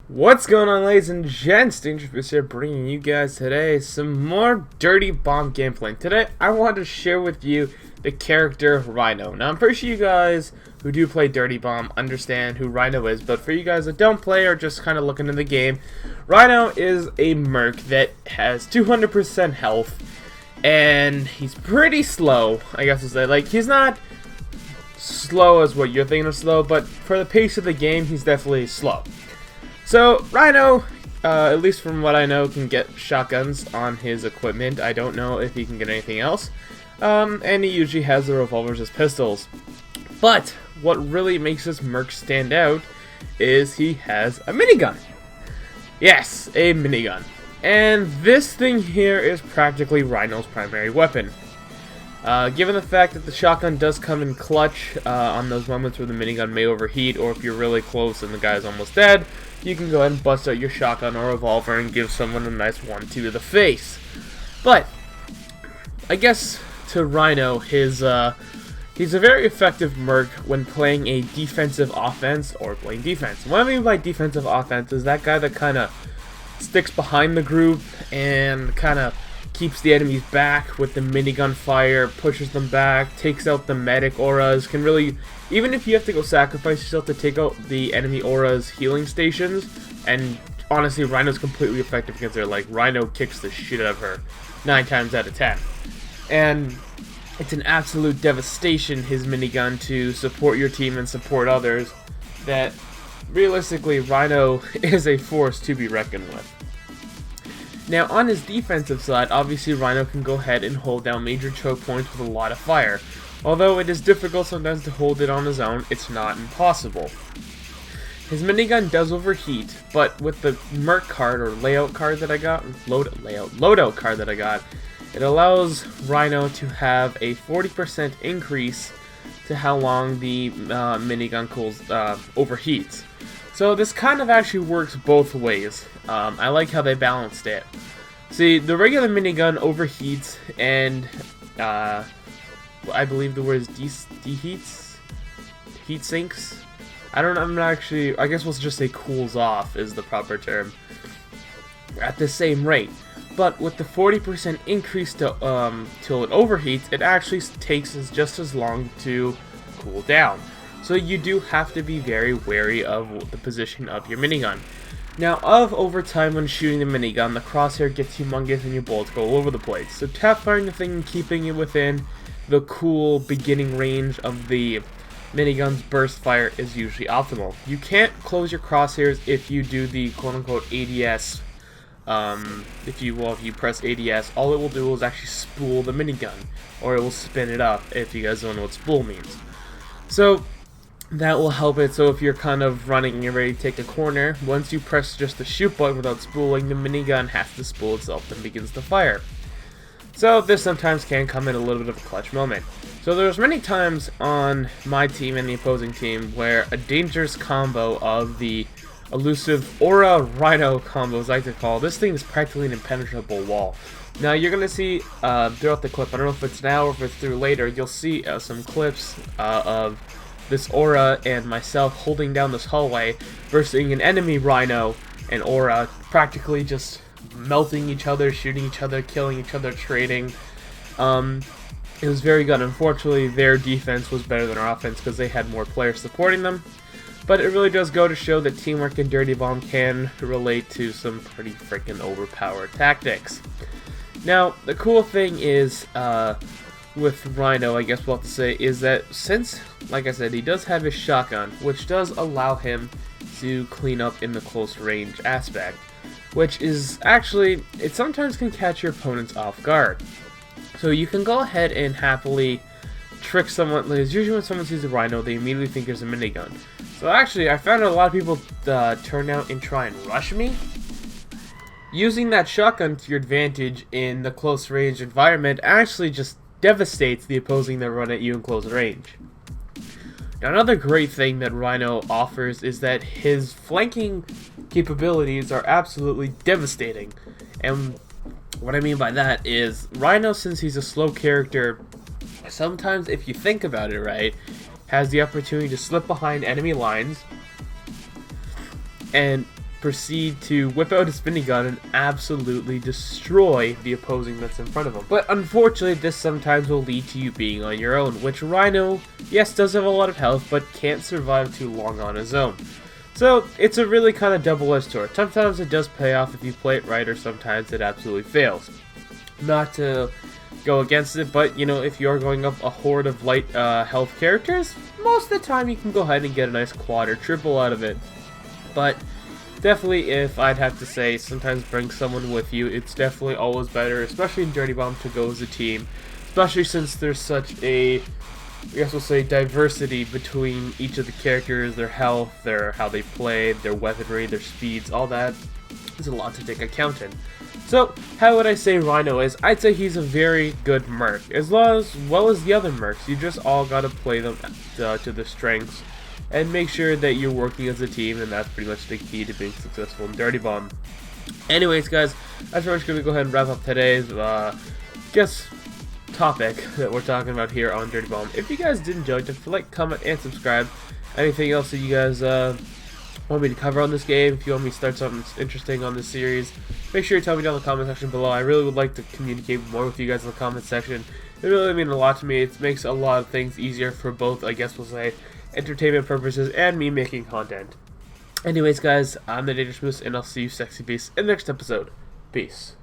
What's going on, ladies and gents? Dangerous here, bringing you guys today some more Dirty Bomb gameplay. Today, I want to share with you the character Rhino. Now, I'm pretty sure you guys who do play Dirty Bomb understand who Rhino is, but for you guys that don't play or just kind of looking into the game, Rhino is a merc that has 200% health, and he's pretty slow, I guess to say. Like, he's not slow as what you're thinking of slow, but for the pace of the game, he's definitely slow. So, Rhino, at least from what I know, can get shotguns on his equipment. I don't know if he can get anything else. And he usually has the revolvers as pistols. But, what really makes this merc stand out is he has a minigun. Yes, a minigun. And this thing here is practically Rhino's primary weapon. Given the fact that the shotgun does come in clutch on those moments where the minigun may overheat, or if you're really close and the guy's almost dead, you can go ahead and bust out your shotgun or revolver and give someone a nice 1-2 to the face. But, I guess to Rhino, he's a very effective merc when playing a defensive offense or playing defense. What I mean by defensive offense is that guy that kind of sticks behind the group and kind of keeps the enemies back with the minigun fire, pushes them back, takes out the medic auras, can really, even if you have to go sacrifice yourself to take out the enemy auras healing stations, and honestly, Rhino's completely effective against her. Like, Rhino kicks the shit out of her 9 times out of 10. And it's an absolute devastation, his minigun, to support your team and support others, that realistically, Rhino is a force to be reckoned with. Now, on his defensive side, obviously Rhino can go ahead and hold down major choke points with a lot of fire. Although it is difficult sometimes to hold it on his own, it's not impossible. His minigun does overheat, but with the merc card or layout card that I got, loadout card that I got, it allows Rhino to have a 40% increase to how long the minigun overheats. So this kind of actually works both ways. I like how they balanced it. See, the regular minigun overheats and I believe the word is deheats? Heat sinks? I don't know, I'm not actually, I guess we'll just say cools off is the proper term. At the same rate. But with the 40% increase till it overheats, it actually takes just as long to cool down. So you do have to be very wary of the position of your minigun. Now, over time when shooting the minigun, the crosshair gets humongous and your bullets go all over the place. So tap firing the thing and keeping it within the cool beginning range of the minigun's burst fire is usually optimal. You can't close your crosshairs if you do the quote-unquote ADS. If you press ADS, all it will do is actually spool the minigun, or it will spin it up, if you guys don't know what spool means. So that will help it, so if you're kind of running and you're ready to take a corner, once you press just the shoot button without spooling, the minigun has to spool itself and begins to fire. So this sometimes can come in a little bit of a clutch moment. So there's many times on my team and the opposing team where a dangerous combo of the elusive Aura Rhino combo, as I like to call, this thing is practically an impenetrable wall. Now you're going to see throughout the clip, I don't know if it's now or if it's through later, you'll see some clips of this Aura and myself holding down this hallway versus an enemy Rhino and Aura practically just melting each other, shooting each other, killing each other, trading. It was very good. Unfortunately, their defense was better than our offense because they had more players supporting them. But it really does go to show that teamwork in Dirty Bomb can relate to some pretty freaking overpowered tactics. Now, the cool thing is, with Rhino, I guess we'll have to say, is that since, like I said, he does have his shotgun, which does allow him to clean up in the close range aspect, which is actually, it sometimes can catch your opponents off guard. So you can go ahead and happily trick someone. Usually when someone sees a Rhino, they immediately think there's a minigun. So actually, I found a lot of people turn out and try and rush me. Using that shotgun to your advantage in the close range environment actually just devastates the opposing that run at you in close range. Now, another great thing that Rhino offers is that his flanking capabilities are absolutely devastating. And what I mean by that is, Rhino, since he's a slow character, sometimes if you think about it right, has the opportunity to slip behind enemy lines and proceed to whip out his minigun and absolutely destroy the opposing that's in front of him. But unfortunately, this sometimes will lead to you being on your own, which Rhino, yes, does have a lot of health, but can't survive too long on his own. So it's a really kind of double-edged sword. Sometimes it does pay off if you play it right, or sometimes it absolutely fails. Not to go against it, but you know, if you're going up a horde of light health characters, most of the time you can go ahead and get a nice quad or triple out of it. But definitely, if I'd have to say, sometimes bring someone with you. It's definitely always better, especially in Dirty Bomb, to go as a team, especially since there's such a, I guess we'll say, diversity between each of the characters, their health, how they play, their weaponry, their speeds, all that. There's a lot to take account in. So, how would I say Rhino is? I'd say he's a very good merc, as well as the other mercs. You just all gotta play them to their strengths, and make sure that you're working as a team, and that's pretty much the key to being successful in Dirty Bomb. Anyways, guys, that's pretty much gonna go ahead and wrap up today's topic that we're talking about here on Dirty Bomb. If you guys did enjoy, don't forget to like, comment, and subscribe. Anything else that you guys want me to cover on this game, if you want me to start something interesting on this series, make sure you tell me down in the comment section below. I really would like to communicate more with you guys in the comment section. It really means a lot to me. It makes a lot of things easier for both, I guess we'll say, entertainment purposes and me making content. Anyways, guys, I'm the Dangerous Moose, and I'll see you sexy beasts in the next episode. Peace.